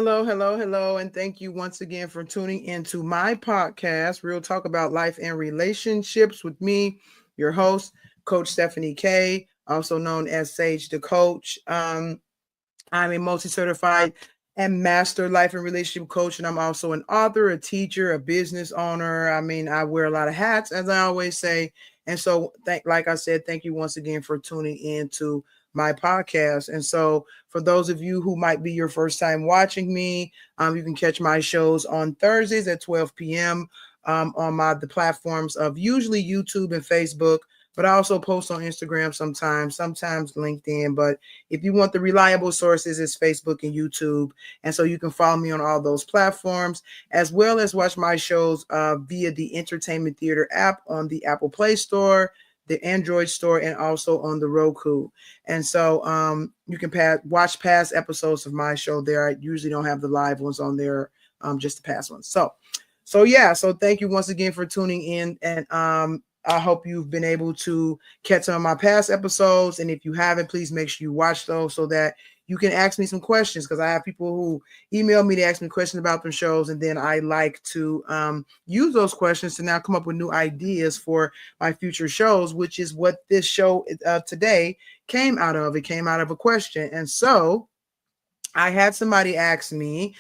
Hello, and thank you once again for tuning into my podcast, Real Talk About Life and Relationships, with me, your host, Coach Stephanie K, also known as Sage the Coach. I'm a multi-certified and master life and relationship coach, and I'm also an author, a teacher, a business owner. I mean, I wear a lot of hats, as I always say. And so, like I said, thank you once again for tuning in to my podcast. And so, for those of you who might be your first time watching me, you can catch my shows on Thursdays at 12 p.m. On the platforms of usually YouTube and Facebook, but I also post on Instagram sometimes LinkedIn. But if you want the reliable sources, it's Facebook and YouTube. And so you can follow me on all those platforms, as well as watch my shows via the Entertainment Theater app on the Apple Play Store, the Android store, and also on the Roku. And so you can watch past episodes of my show there. I usually don't have the live ones on there, just the past ones. So thank you once again for tuning in. And I hope you've been able to catch some of my past episodes. And if you haven't, please make sure you watch those so that you can ask me some questions, because I have people who email me to ask me questions about them shows. And then I like to use those questions to now come up with new ideas for my future shows, which is what this show today came out of. It came out of a question. And so I had somebody ask me,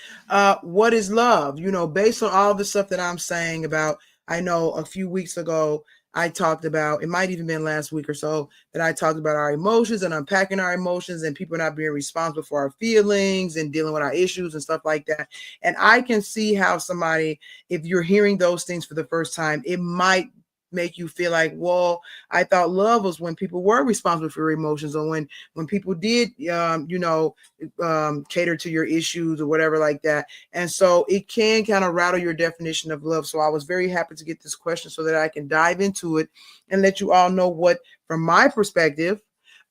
what is love? You know, based on all the stuff that I'm saying about, I know a few weeks ago, I talked about, it might even been last week or so, that I talked about our emotions and unpacking our emotions and people not being responsible for our feelings and dealing with our issues and stuff like that. And I can see how somebody, if you're hearing those things for the first time, it might make you feel like, well, I thought love was when people were responsible for your emotions, or when people did, cater to your issues or whatever like that. And so it can kind of rattle your definition of love. So I was very happy to get this question so that I can dive into it and let you all know what, from my perspective,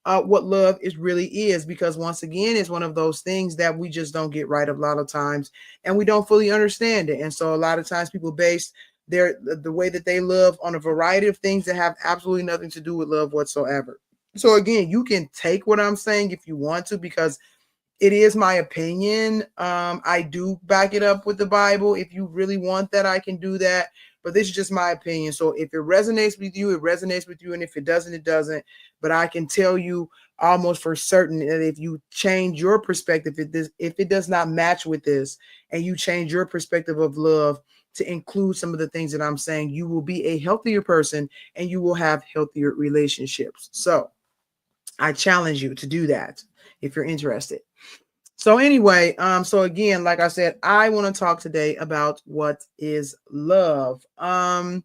what love is really is, because once again, it's one of those things that we just don't get right a lot of times, and we don't fully understand it. And so a lot of times people base the way that they love on a variety of things that have absolutely nothing to do with love whatsoever. So again, you can take what I'm saying if you want to, because it is my opinion. I do back it up with the Bible. If you really want that, I can do that. But this is just my opinion. So if it resonates with you, it resonates with you. And if it doesn't, it doesn't. But I can tell you almost for certain that if you change your perspective, if it does not match with this, and you change your perspective of love to include some of the things that I'm saying, you will be a healthier person and you will have healthier relationships. So I challenge you to do that if you're interested. So anyway, so again, like I said, I want to talk today about what is love. I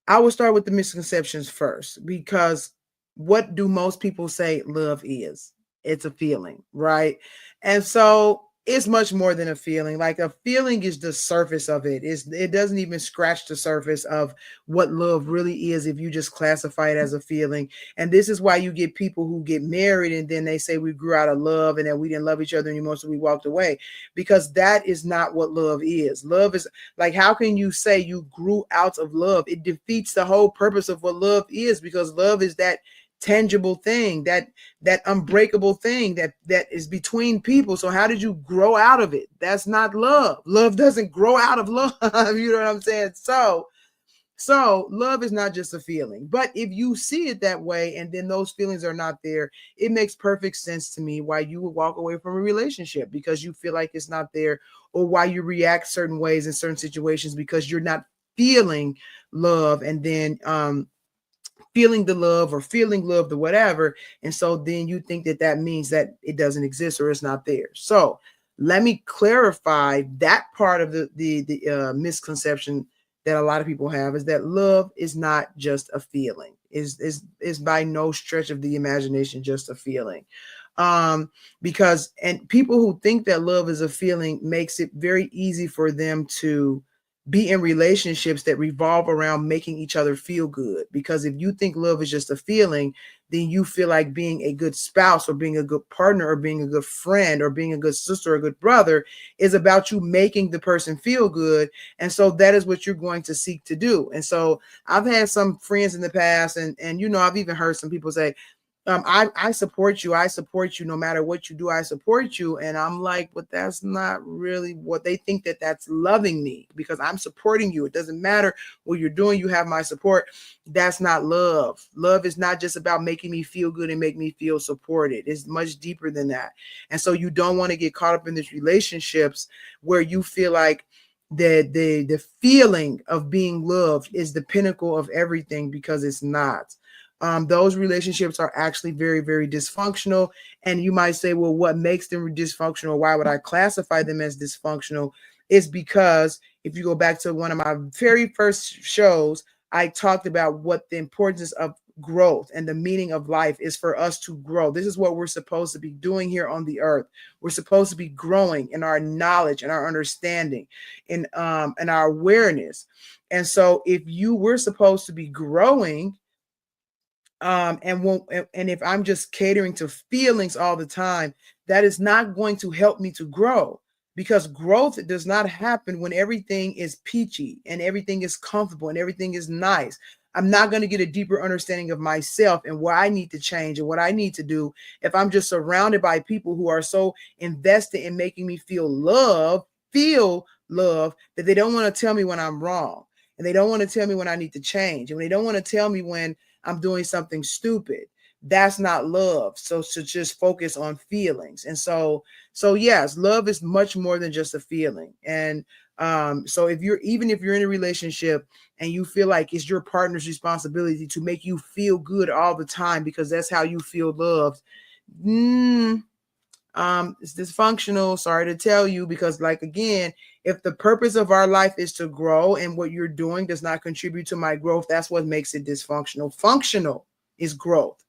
will start with the misconceptions first, because what do most people say love is? It's a feeling, right? And so it's much more than a feeling. Like, a feeling is the surface of it. It doesn't even scratch the surface of what love really is if you just classify it as a feeling. And this is why you get people who get married and then they say we grew out of love and that we didn't love each other anymore, so we walked away, because that is not what love is. Love is, like, how can you say you grew out of love? It defeats the whole purpose of what love is, because love is that tangible thing, that unbreakable thing that is between people. So how did you grow out of it? That's not love. Love doesn't grow out of love. You know what I'm saying? So love is not just a feeling. But if you see it that way and then those feelings are not there, it makes perfect sense to me why you would walk away from a relationship, because you feel like it's not there, or why you react certain ways in certain situations because you're not feeling love, and then feeling the love or feeling loved or whatever. And so then you think that means that it doesn't exist or it's not there. So let me clarify that part of the misconception that a lot of people have, is that love is not just a feeling. Is by no stretch of the imagination just a feeling. Because, and people who think that love is a feeling makes it very easy for them to be in relationships that revolve around making each other feel good. Because if you think love is just a feeling, then you feel like being a good spouse or being a good partner or being a good friend or being a good sister or a good brother is about you making the person feel good. And so that is what you're going to seek to do. And so I've had some friends in the past, and I've even heard some people say, I support you. I support you no matter what you do. I support you. And I'm like, but that's not really what they think, that that's loving me, because I'm supporting you. It doesn't matter what you're doing. You have my support. That's not love. Love is not just about making me feel good and make me feel supported. It's much deeper than that. And so you don't want to get caught up in these relationships where you feel like the feeling of being loved is the pinnacle of everything, because it's not. Those relationships are actually very, very dysfunctional. And you might say, well, what makes them dysfunctional? Why would I classify them as dysfunctional? Is because if you go back to one of my very first shows, I talked about what the importance of growth and the meaning of life is for us to grow. This is what we're supposed to be doing here on the earth. We're supposed to be growing in our knowledge and our understanding, in our awareness. And so if you were supposed to be growing, and if I'm just catering to feelings all the time, that is not going to help me to grow, because growth does not happen when everything is peachy and everything is comfortable and everything is nice. I'm not going to get a deeper understanding of myself and what I need to change and what I need to do if I'm just surrounded by people who are so invested in making me feel love, that they don't want to tell me when I'm wrong, and they don't want to tell me when I need to change, and they don't want to tell me when I'm doing something stupid. That's not love. So to just focus on feelings. And so yes, love is much more than just a feeling. And so if you're in a relationship and you feel like it's your partner's responsibility to make you feel good all the time because that's how you feel loved, it's dysfunctional. Sorry to tell you, because like, again, if the purpose of our life is to grow and what you're doing does not contribute to my growth, that's what makes it dysfunctional. Functional is growth.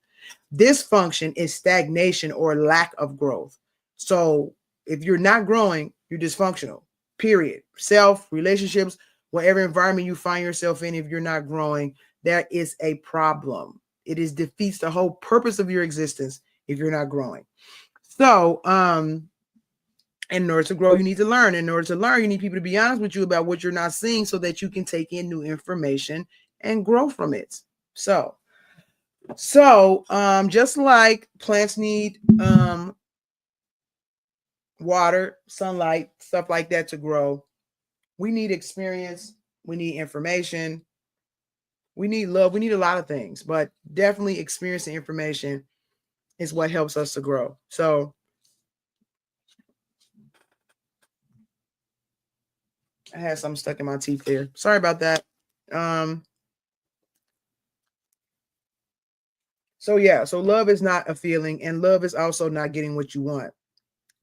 Dysfunction is stagnation or lack of growth. So if you're not growing, you're dysfunctional, period. Self, relationships, whatever environment you find yourself in, if you're not growing, there is a problem. It defeats the whole purpose of your existence if you're not growing. So, in order to grow, you need to learn. In order to learn, you need people to be honest with you about what you're not seeing so that you can take in new information and grow from it. So, just like plants need water, sunlight, stuff like that to grow, we need experience, we need information, we need love, we need a lot of things, but definitely experience and information is what helps us to grow. So I had something stuck in my teeth there. Sorry about that. So love is not a feeling, and love is also not getting what you want.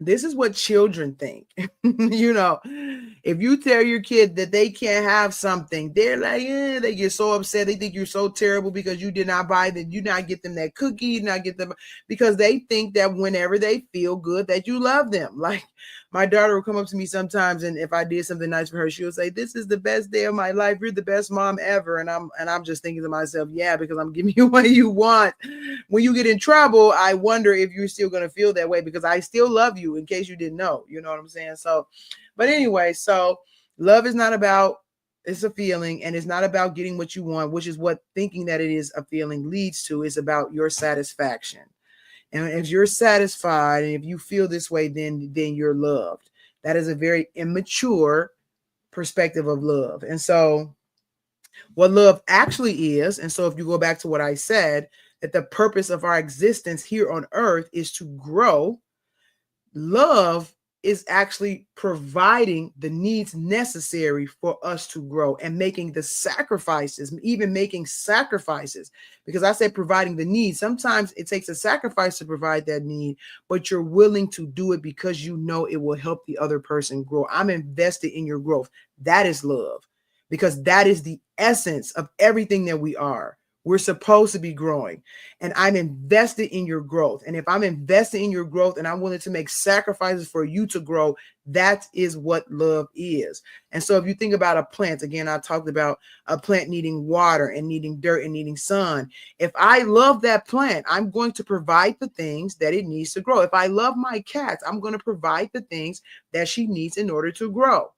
This is what children think. If you tell your kid that they can't have something, they're like, they get so upset. They think you're so terrible because you did not buy that, you not get them that cookie, you not get them, because they think that whenever they feel good that you love them. Like, my daughter will come up to me sometimes, and if I did something nice for her, she'll say, "This is the best day of my life. You're the best mom ever." And I'm just thinking to myself, yeah, because I'm giving you what you want. When you get in trouble, I wonder if you're still going to feel that way, because I still love you, in case you didn't know. You know what I'm saying? So, but anyway, so love is not about, it's a feeling, and it's not about getting what you want, which is what thinking that it is a feeling leads to. Is about your satisfaction. And if you're satisfied and if you feel this way, then you're loved. That is a very immature perspective of love. And so what love actually is, and so if you go back to what I said, that the purpose of our existence here on earth is to grow, love is actually providing the needs necessary for us to grow and making the sacrifices, even making sacrifices, because I said providing the need. Sometimes it takes a sacrifice to provide that need, but you're willing to do it because you know it will help the other person grow. I'm invested in your growth. That is love, because that is the essence of everything that we are. We're supposed to be growing, and I'm invested in your growth. And if I'm invested in your growth and I'm willing to make sacrifices for you to grow, that is what love is. And so if you think about a plant, again, I talked about a plant needing water and needing dirt and needing sun. If I love that plant, I'm going to provide the things that it needs to grow. If I love my cat, I'm going to provide the things that she needs in order to grow.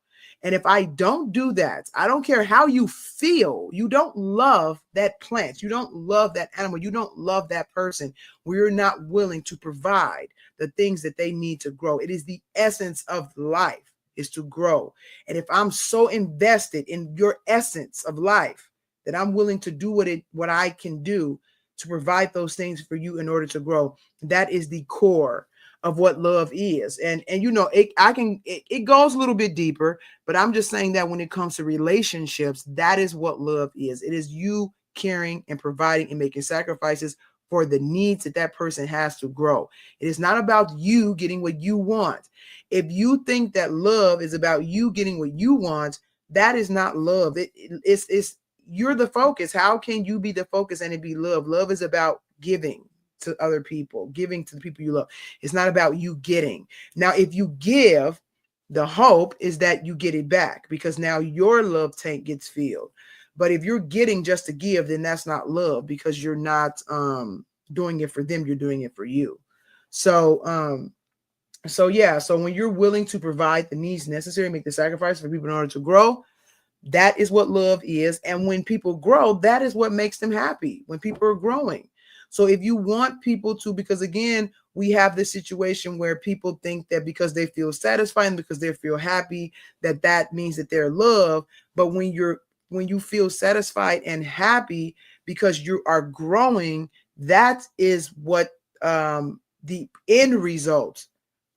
And if I don't do that, I don't care how you feel. You don't love that plant. You don't love that animal. You don't love that person. We're not willing to provide the things that they need to grow. It is the essence of life, is to grow. And if I'm so invested in your essence of life that I'm willing to do what I can do to provide those things for you in order to grow, that is the core of what love is. And you know, it goes a little bit deeper, but I'm just saying that when it comes to relationships, that is what love is. It is you caring and providing and making sacrifices for the needs that that person has to grow. It is not about you getting what you want. If you think that love is about you getting what you want, that is not love. It's you're the focus. How can you be the focus and it be love? Love is about giving to other people, giving to the people you love. It's not about you getting. Now, if you give, the hope is that you get it back, because now your love tank gets filled. But if you're getting just to give, then that's not love, because you're not doing it for them. You're doing it for you. So yeah. So when you're willing to provide the needs necessary, make the sacrifice for people in order to grow, that is what love is. And when people grow, that is what makes them happy, when people are growing. So if you want people to, because again, we have this situation where people think that because they feel satisfied and because they feel happy, that means that they're loved. But when you feel satisfied and happy because you are growing, that is what the end result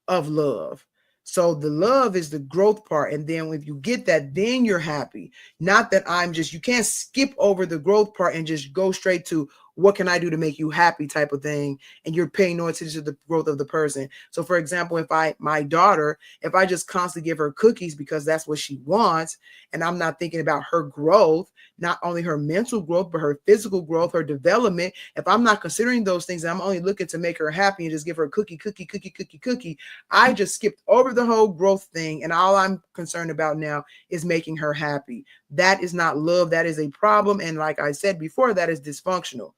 of love. So the love is the growth part. And then if you get that, then you're happy. Not that you can't skip over the growth part and just go straight to what can I do to make you happy type of thing. And you're paying no attention to the growth of the person. So for example, if my daughter, if I just constantly give her cookies because that's what she wants, and I'm not thinking about her growth, not only her mental growth, but her physical growth, her development. If I'm not considering those things, and I'm only looking to make her happy and just give her a cookie, I just skipped over the whole growth thing. And all I'm concerned about now is making her happy. That is not love. That is a problem. And like I said before, that is dysfunctional.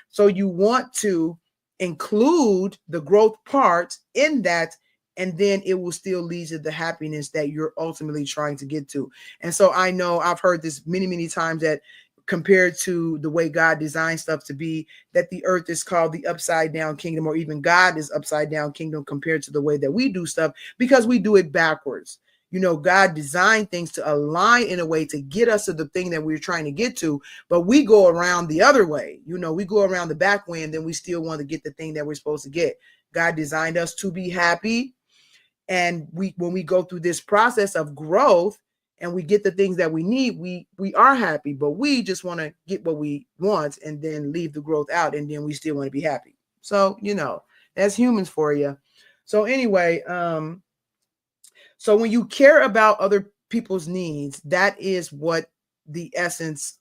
So you want to include the growth part in that, and then it will still lead to the happiness that you're ultimately trying to get to. And so I know I've heard this many, many times, that compared to the way God designed stuff to be, that the earth is called the upside down kingdom, or even God is upside down kingdom compared to the way that we do stuff, because we do it backwards. You know, God designed things to align in a way to get us to the thing that we're trying to get to, but we go around the other way. You know, we go around the back way, and then we still want to get the thing that we're supposed to get. God designed us to be happy. And when we go through this process of growth and we get the things that we need, we are happy, but we just want to get what we want and then leave the growth out, and then we still want to be happy. So, you know, that's humans for you. So anyway, so when you care about other people's needs, that is what the essence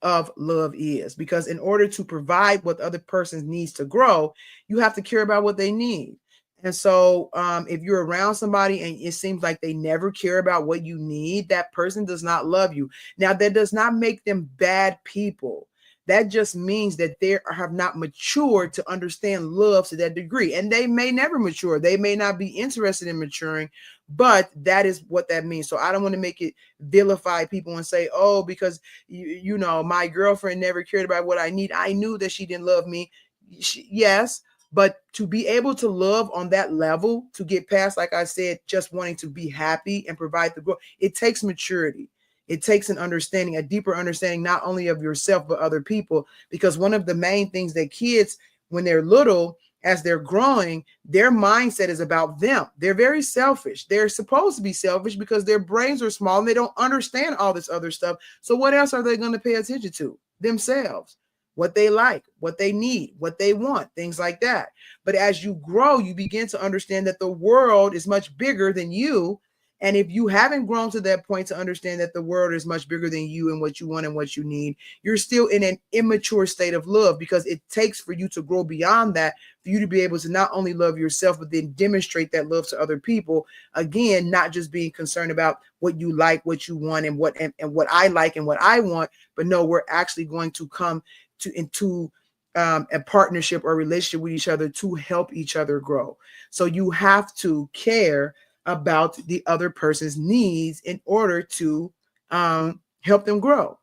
of love is. Because in order to provide what the other person needs to grow, you have to care about what they need. And so if you're around somebody and it seems like they never care about what you need, that person does not love you. Now, that does not make them bad people. That just means that they have not matured to understand love to that degree. And they may never mature. They may not be interested in maturing, but that is what that means. So I don't want to make it vilify people and say, oh, because, you know, my girlfriend never cared about what I need. I knew that she didn't love me. Yes. But to be able to love on that level, to get past, like I said, just wanting to be happy and provide the growth, it takes maturity. It takes an understanding, a deeper understanding, not only of yourself, but other people. Because one of the main things that kids, when they're little, as they're growing, their mindset is about them. They're very selfish. They're supposed to be selfish because their brains are small and they don't understand all this other stuff. So what else are they going to pay attention to? Themselves. What they like, what they need, what they want, things like that. But as you grow, you begin to understand that the world is much bigger than you. And if you haven't grown to that point to understand that the world is much bigger than you and what you want and what you need, you're still in an immature state of love, because it takes for you to grow beyond that, for you to be able to not only love yourself, but then demonstrate that love to other people. Again, not just being concerned about what you like, what you want, and what I like and what I want, but no, we're actually going to come into a partnership or relationship with each other to help each other grow. So you have to care about the other person's needs in order to help them grow.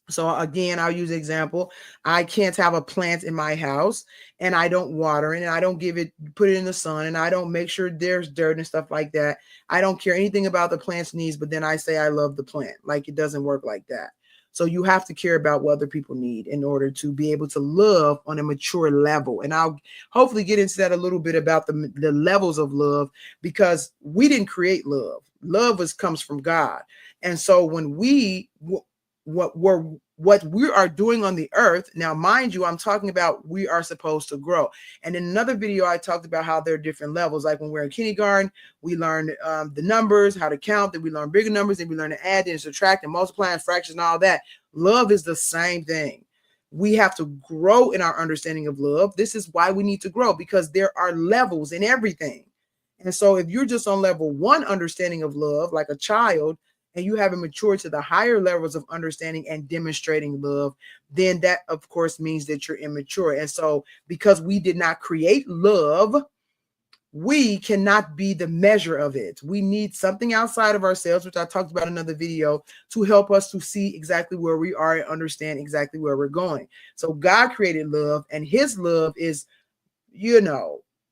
So again, I'll use an example. I can't have a plant in my house and I don't water it and I don't put it in the sun and I don't make sure there's dirt and stuff like that. I don't care anything about the plant's needs, but then I say I love the plant. Like, it doesn't work like that. So you have to care about what other people need in order to be able to love on a mature level. And I'll hopefully get into that a little bit about the levels of love, because we didn't create love. Love comes from God. And so when what we are doing on the earth now, mind you, I'm talking about we are supposed to grow. And in another video, I talked about how there are different levels. Like when we're in kindergarten, we learn the numbers, how to count, then we learn bigger numbers, then we learn to add and subtract and multiply and fractions and all that. Love is the same thing. We have to grow in our understanding of love. This is why we need to grow, because there are levels in everything. And so if you're just on level 1 understanding of love, like a child, and you haven't matured to the higher levels of understanding and demonstrating love, then that, of course, means that you're immature. And so because we did not create love, we cannot be the measure of it. We need something outside of ourselves, which I talked about in another video, to help us to see exactly where we are and understand exactly where we're going. So God created love, and his love is,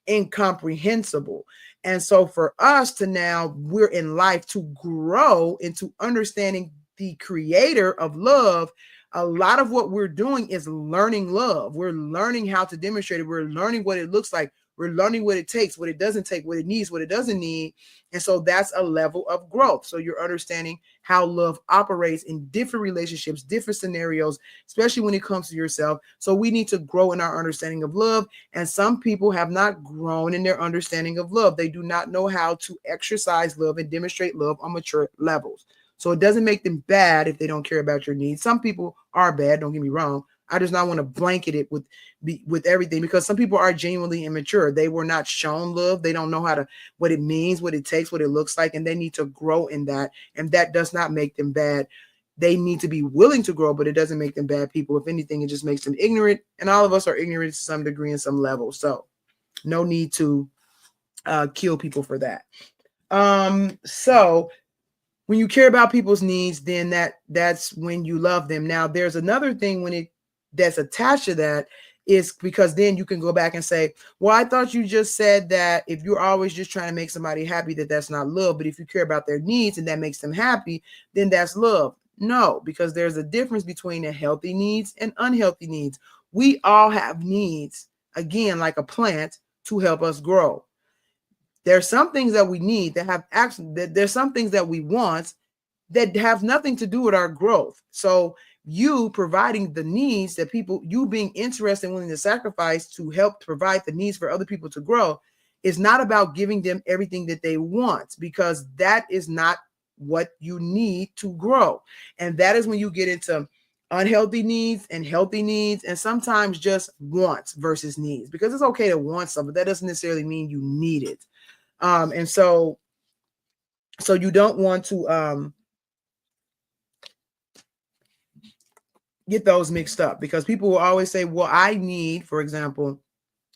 incomprehensible. And so for us to now, we're in life to grow into understanding the creator of love. A lot of what we're doing is learning love. We're learning how to demonstrate it. We're learning what it looks like. We're learning what it takes, what it doesn't take, what it needs, what it doesn't need. And so that's a level of growth. So you're understanding how love operates in different relationships, different scenarios, especially when it comes to yourself. So we need to grow in our understanding of love. And some people have not grown in their understanding of love. They do not know how to exercise love and demonstrate love on mature levels. So it doesn't make them bad if they don't care about your needs. Some people are bad, don't get me wrong. I just not want to blanket it with everything, because some people are genuinely immature. They were not shown love. They don't know what it means, what it takes, what it looks like, and they need to grow in that. And that does not make them bad. They need to be willing to grow, but it doesn't make them bad people. If anything, it just makes them ignorant. And all of us are ignorant to some degree and some level. So no need to kill people for that. So when you care about people's needs, then that's when you love them. Now, there's another thing that's attached to that, is because then you can go back and say, well, I thought you just said that if you're always just trying to make somebody happy, that's not love. But if you care about their needs and that makes them happy, then that's love. No, because there's a difference between healthy needs and unhealthy needs. We all have needs, again, like a plant, to help us grow. There's some things that we need that have there's some things that we want that have nothing to do with our growth. So you providing the needs that you being interested and willing to sacrifice to help provide the needs for other people to grow, is not about giving them everything that they want, because that is not what you need to grow. And that is when you get into unhealthy needs and healthy needs, and sometimes just wants versus needs, because it's okay to want something. That doesn't necessarily mean you need it. And so you don't want to get those mixed up, because people will always say, well, I need, for example,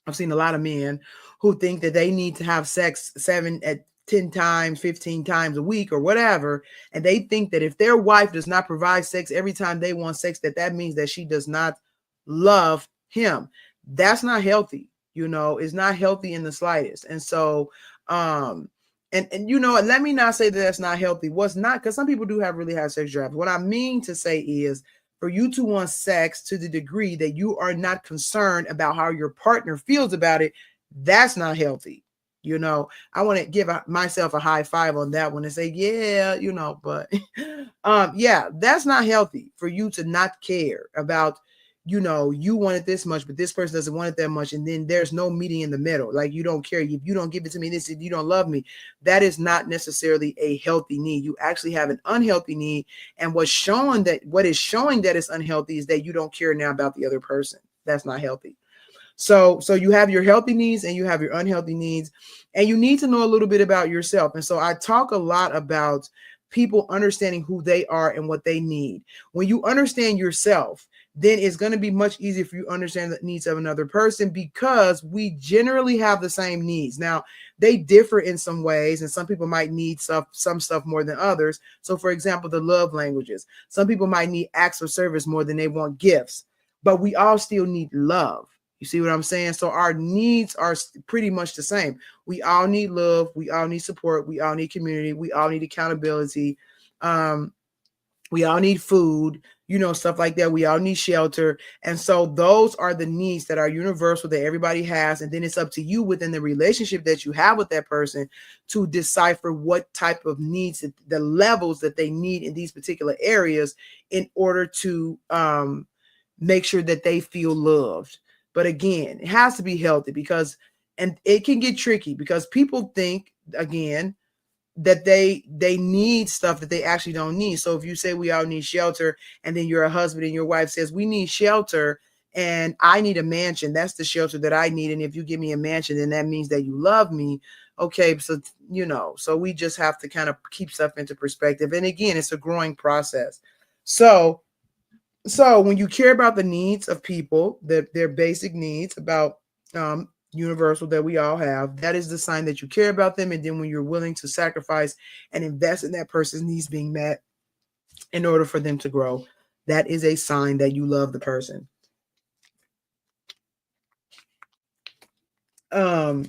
I've seen a lot of men who think that they need to have sex 10 times, 15 times a week or whatever. And they think that if their wife does not provide sex every time they want sex, that means that she does not love him. That's not healthy. It's not healthy in the slightest. And so, and let me not say that that's not healthy. What's not, because some people do have really high sex drives. What I mean to say is, for you to want sex to the degree that you are not concerned about how your partner feels about it, that's not healthy. I want to give myself a high five on that one and say, yeah, but yeah, that's not healthy for you to not care about, you want it this much, but this person doesn't want it that much. And then there's no meeting in the middle. Like, you don't care. If you don't give it to me, if you don't love me, that is not necessarily a healthy need. You actually have an unhealthy need. And what is showing that it's unhealthy is that you don't care now about the other person. That's not healthy. So you have your healthy needs and you have your unhealthy needs, and you need to know a little bit about yourself. And so I talk a lot about people understanding who they are and what they need. When you understand yourself, then it's going to be much easier for you to understand the needs of another person, because we generally have the same needs. Now, they differ in some ways, and some people might need some stuff more than others. So, for example, the love languages. Some people might need acts of service more than they want gifts, but we all still need love. You see what I'm saying? So our needs are pretty much the same. We all need love. We all need support. We all need community. We all need accountability. We all need food, stuff like that. We all need shelter. And so those are the needs that are universal that everybody has. And then it's up to you within the relationship that you have with that person to decipher what type of needs, the levels that they need in these particular areas in order to make sure that they feel loved. But again, it has to be healthy, and it can get tricky because people think, again, that they need stuff that they actually don't need. So if you say we all need shelter, and then you're a husband and your wife says we need shelter and I need a mansion, that's the shelter that I need. And if you give me a mansion, then that means that you love me. Okay, so so we just have to kind of keep stuff into perspective. And again, it's a growing process. So when you care about the needs of people, their basic needs about universal that we all have, that is the sign that you care about them. And then when you're willing to sacrifice and invest in that person's needs being met in order for them to grow, that is a sign that you love the person. Now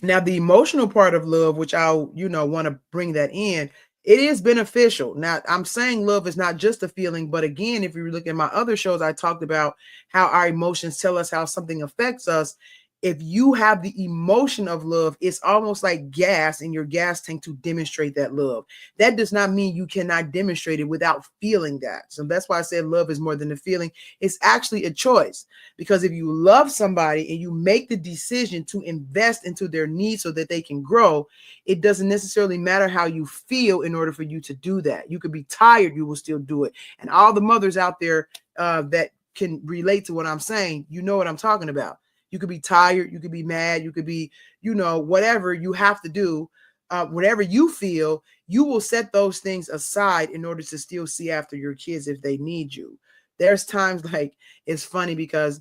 the emotional part of love, which I'll want to bring that in, it is beneficial. Now, I'm saying love is not just a feeling, but again, if you look at my other shows, I talked about how our emotions tell us how something affects us. If you have the emotion of love, it's almost like gas in your gas tank to demonstrate that love. That does not mean you cannot demonstrate it without feeling that. So that's why I said love is more than a feeling. It's actually a choice, because if you love somebody and you make the decision to invest into their needs so that they can grow, it doesn't necessarily matter how you feel in order for you to do that. You could be tired, you will still do it. And all the mothers out there that can relate to what I'm saying, you know what I'm talking about. You could be tired, you could be mad, you could be, whatever you have to do, whatever you feel, you will set those things aside in order to still see after your kids if they need you. There's times, like, it's funny because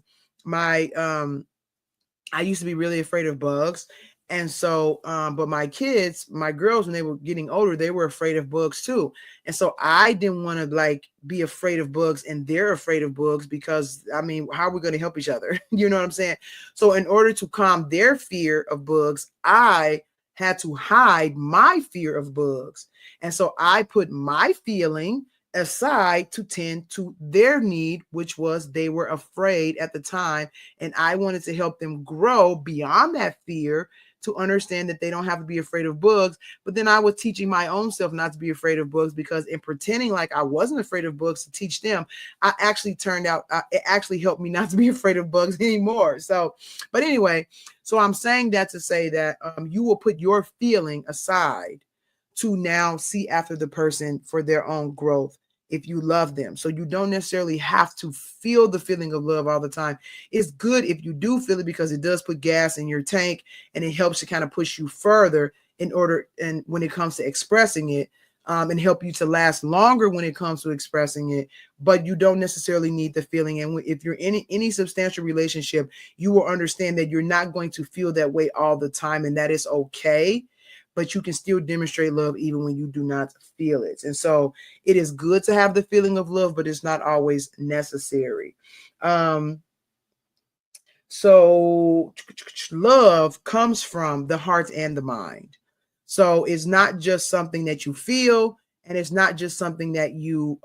I used to be really afraid of bugs. And so, but my kids, my girls, when they were getting older, they were afraid of bugs too. And so I didn't want to be afraid of bugs and they're afraid of bugs, because how are we going to help each other? You know what I'm saying? So in order to calm their fear of bugs, I had to hide my fear of bugs. And so I put my feeling aside to tend to their need, which was they were afraid at the time. And I wanted to help them grow beyond that fear to understand that they don't have to be afraid of bugs. But then I was teaching my own self not to be afraid of bugs, because in pretending like I wasn't afraid of bugs to teach them, I actually turned out, it actually helped me not to be afraid of bugs anymore. So, but anyway, so I'm saying that to say that you will put your feeling aside to now see after the person for their own growth if you love them. So you don't necessarily have to feel the feeling of love all the time. It's good if you do feel it, because it does put gas in your tank and it helps to kind of push you further and when it comes to expressing it, and help you to last longer when it comes to expressing it. But you don't necessarily need the feeling. And if you're in any substantial relationship, you will understand that you're not going to feel that way all the time, and that is okay. But you can still demonstrate love even when you do not feel it. And so it is good to have the feeling of love, but it's not always necessary. So love comes from the heart and the mind. So it's not just something that you feel, and it's not just something that you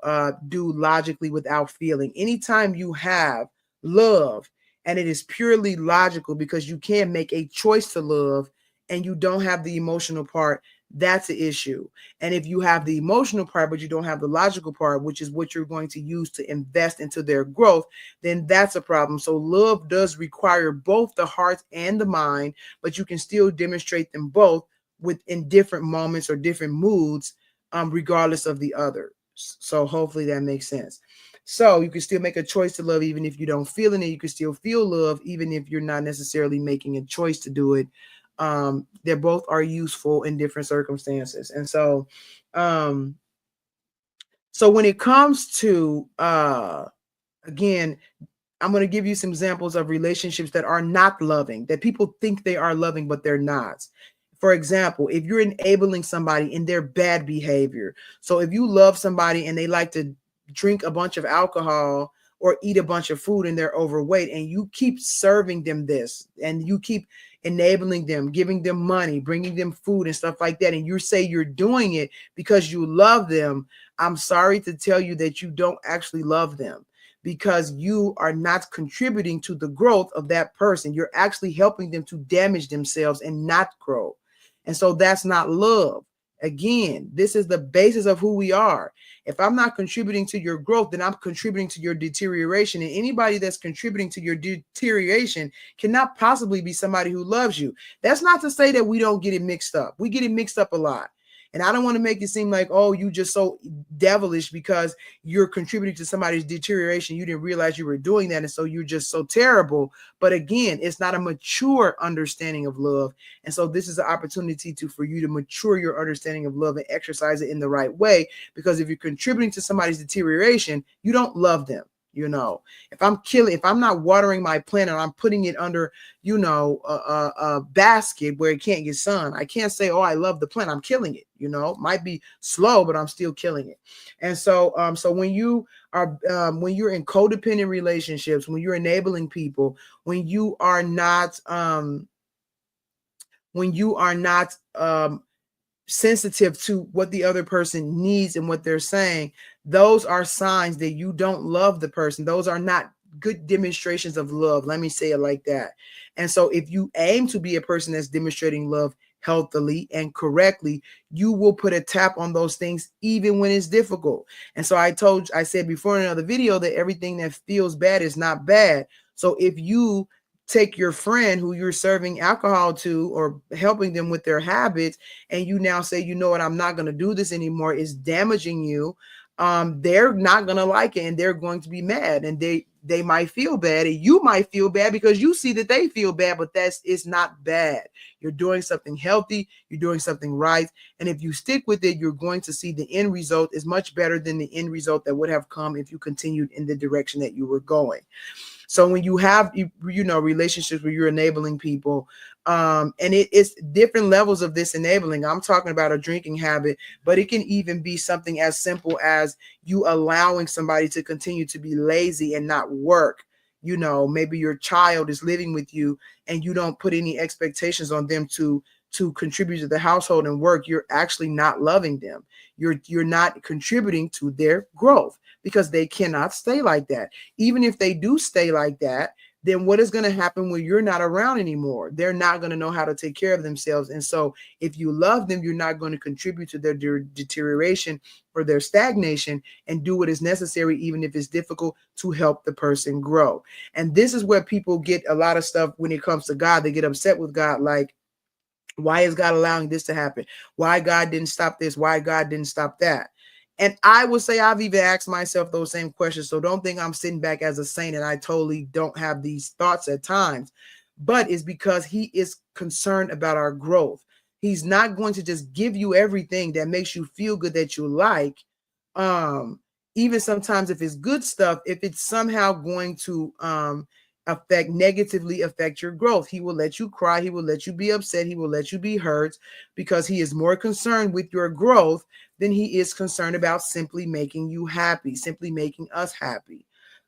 do logically without feeling. Anytime you have love and it is purely logical because you can make a choice to love, and you don't have the emotional part, that's the issue. And if you have the emotional part, but you don't have the logical part, which is what you're going to use to invest into their growth, then that's a problem. So love does require both the heart and the mind, but you can still demonstrate them both in different moments or different moods, regardless of the other. So hopefully that makes sense. So you can still make a choice to love even if you don't feel it. You can still feel love even if you're not necessarily making a choice to do it. They both are useful in different circumstances. And so so when it comes to Again, I'm going to give you some examples of relationships that are not loving, that people think they are loving, but they're not. For example, if you're enabling somebody in their bad behavior. So if you love somebody and they like to drink a bunch of alcohol or eat a bunch of food and they're overweight, and you keep serving them this and you keep enabling them, giving them money, bringing them food and stuff like that, and you say you're doing it because you love them, I'm sorry to tell you that you don't actually love them, because you are not contributing to the growth of that person. You're actually helping them to damage themselves and not grow. And so that's not love. Again, this is the basis of who we are. If I'm not contributing to your growth, then I'm contributing to your deterioration. And anybody that's contributing to your deterioration cannot possibly be somebody who loves you. That's not to say that we don't get it mixed up. We get it mixed up a lot. And I don't want to make it seem like, oh, you just so devilish because you're contributing to somebody's deterioration. You didn't realize you were doing that. And so you're just so terrible. But again, it's not a mature understanding of love. And so this is an opportunity for you to mature your understanding of love and exercise it in the right way. Because if you're contributing to somebody's deterioration, you don't love them. If I'm not watering my plant and I'm putting it under, a basket where it can't get sun, I can't say, oh, I love the plant. I'm killing it. Might be slow, but I'm still killing it. And so, when you're in codependent relationships, when you're enabling people, when you are not sensitive to what the other person needs and what they're saying, those are signs that you don't love the person. Those are not good demonstrations of love. Let me say it like that. And so if you aim to be a person that's demonstrating love healthily and correctly, you will put a tap on those things even when it's difficult. And so I said before in another video that everything that feels bad is not bad. So if you take your friend who you're serving alcohol to or helping them with their habits, and you now say, you know what, I'm not going to do this anymore, it's damaging you, they're not going to like it, and they're going to be mad, and they might feel bad, and you might feel bad because you see that they feel bad, but it's not bad. You're doing something healthy, you're doing something right, and if you stick with it, you're going to see the end result is much better than the end result that would have come if you continued in the direction that you were going. So when you have, relationships where you're enabling people, and it's different levels of this enabling. I'm talking about a drinking habit, but it can even be something as simple as you allowing somebody to continue to be lazy and not work. Maybe your child is living with you and you don't put any expectations on them to contribute to the household and work. You're actually not loving them. You're not contributing to their growth, because they cannot stay like that. Even if they do stay like that, then what is going to happen when you're not around anymore? They're not going to know how to take care of themselves. And so if you love them, you're not going to contribute to their deterioration or their stagnation, and do what is necessary, even if it's difficult, to help the person grow. And this is where people get a lot of stuff when it comes to God. They get upset with God, like, why is God allowing this to happen? Why God didn't stop this? Why God didn't stop that? And I would say I've even asked myself those same questions. So don't think I'm sitting back as a saint and I totally don't have these thoughts at times. But it's because he is concerned about our growth. He's not going to just give you everything that makes you feel good that you like. Even sometimes if it's good stuff, if it's somehow going to negatively affect your growth, he will let you cry, he will let you be upset, he will let you be hurt, because he is more concerned with your growth than he is concerned about simply making you happy, simply making us happy.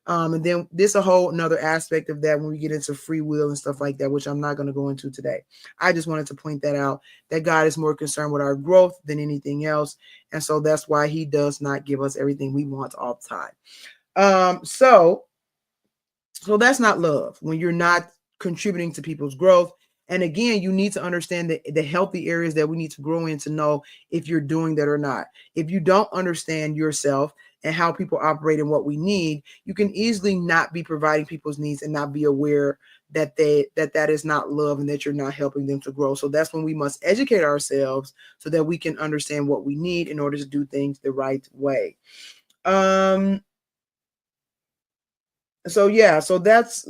And then there's a whole another aspect of that when we get into free will and stuff like that, which I'm not going to go into today. I just wanted to point that out, that God is more concerned with our growth than anything else. And so that's why he does not give us everything we want all the time. So that's not love, when you're not contributing to people's growth. And again, you need to understand the healthy areas that we need to grow in to know if you're doing that or not. If you don't understand yourself and how people operate and what we need, you can easily not be providing people's needs and not be aware that that is not love and that you're not helping them to grow. So that's when we must educate ourselves so that we can understand what we need in order to do things the right way. So that's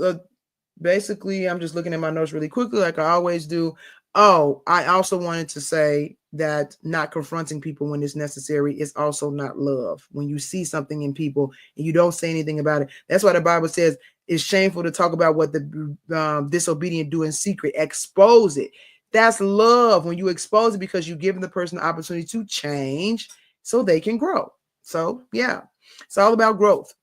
basically, I'm just looking at my notes really quickly, like I always do. Oh, I also wanted to say that not confronting people when it's necessary is also not love. When you see something in people and you don't say anything about it, that's why the Bible says it's shameful to talk about what the disobedient do in secret. Expose it. That's love when you expose it, because you're giving the person the opportunity to change so they can grow. So yeah, it's all about growth.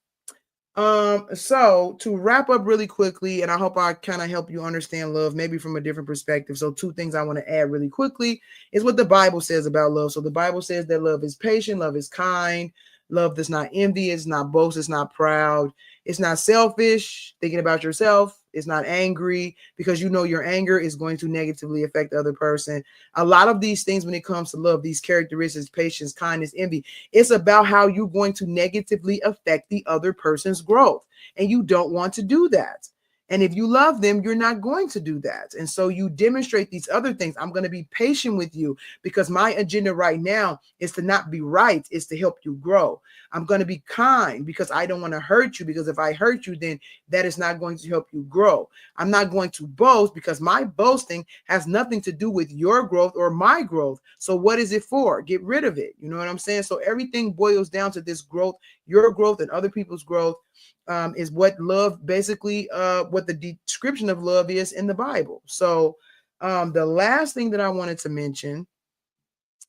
So to wrap up really quickly, and I hope I kind of help you understand love, maybe from a different perspective. So two things I want to add really quickly is what the Bible says about love. So the Bible says that love is patient, love is kind, love does not envy, it's not boast, it's not proud, it's not selfish, thinking about yourself, it's not angry, because you know your anger is going to negatively affect the other person. A lot of these things when it comes to love, these characteristics, patience, kindness, envy, it's about how you're going to negatively affect the other person's growth. And you don't want to do that. And if you love them, you're not going to do that. And so you demonstrate these other things. I'm going to be patient with you because my agenda right now is to not be right, is to help you grow. I'm going to be kind because I don't want to hurt you, because if I hurt you, then that is not going to help you grow. I'm not going to boast because my boasting has nothing to do with your growth or my growth. So what is it for? Get rid of it. You know what I'm saying? So everything boils down to this growth, your growth and other people's growth. Is what love basically, what the description of love is in the Bible. So the last thing that I wanted to mention,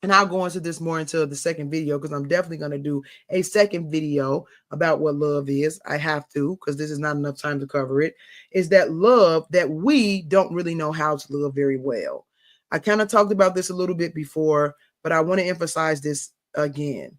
and I'll go into this more until the second video, because I'm definitely going to do a second video about what love is. I have to, because this is not enough time to cover it, is that love, that we don't really know how to love very well. I kind of talked about this a little bit before, but I want to emphasize this again.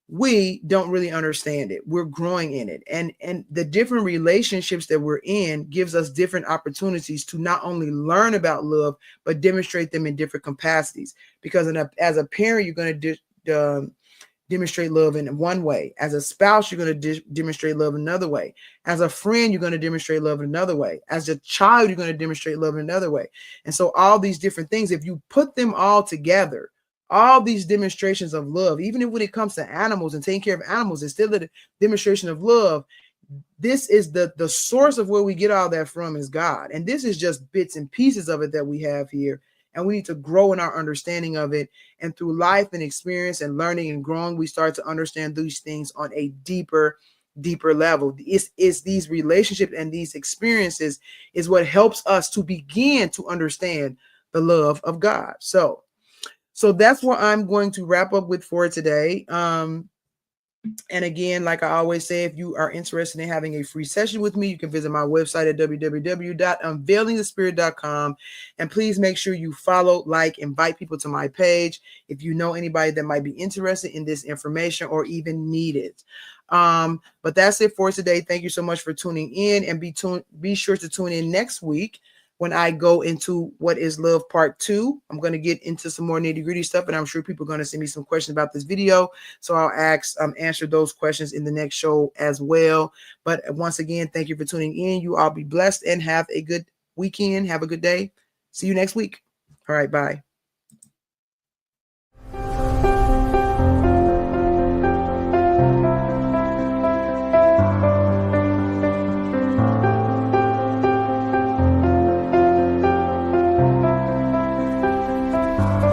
We don't really understand it. We're growing in it, and the different relationships that we're in gives us different opportunities to not only learn about love but demonstrate them in different capacities. Because as a parent, you're going to demonstrate love in one way. As a spouse, you're going to demonstrate love another way. As a friend, you're going to demonstrate love in another way. As a child, you're going to demonstrate love in another way. And so all these different things, if you put them all together, all these demonstrations of love, even if when it comes to animals and taking care of animals, it's still a demonstration of love. This is the source of where we get all that from, is God. And this is just bits and pieces of it that we have here. And we need to grow in our understanding of it. And through life and experience and learning and growing, we start to understand these things on a deeper level. It's these relationships and these experiences is what helps us to begin to understand the love of God. So that's what I'm going to wrap up with for today. And again, like I always say, if you are interested in having a free session with me, you can visit my website at www.unveilingthespirit.com. And please make sure you follow, like, invite people to my page if you know anybody that might be interested in this information or even need it. But that's it for today. Thank you so much for tuning in, and be sure to tune in next week when I go into What is Love Part 2. I'm going to get into some more nitty-gritty stuff, and I'm sure people are going to send me some questions about this video. So I'll answer those questions in the next show as well. But once again, thank you for tuning in. You all be blessed and have a good weekend. Have a good day. See you next week. All right, bye.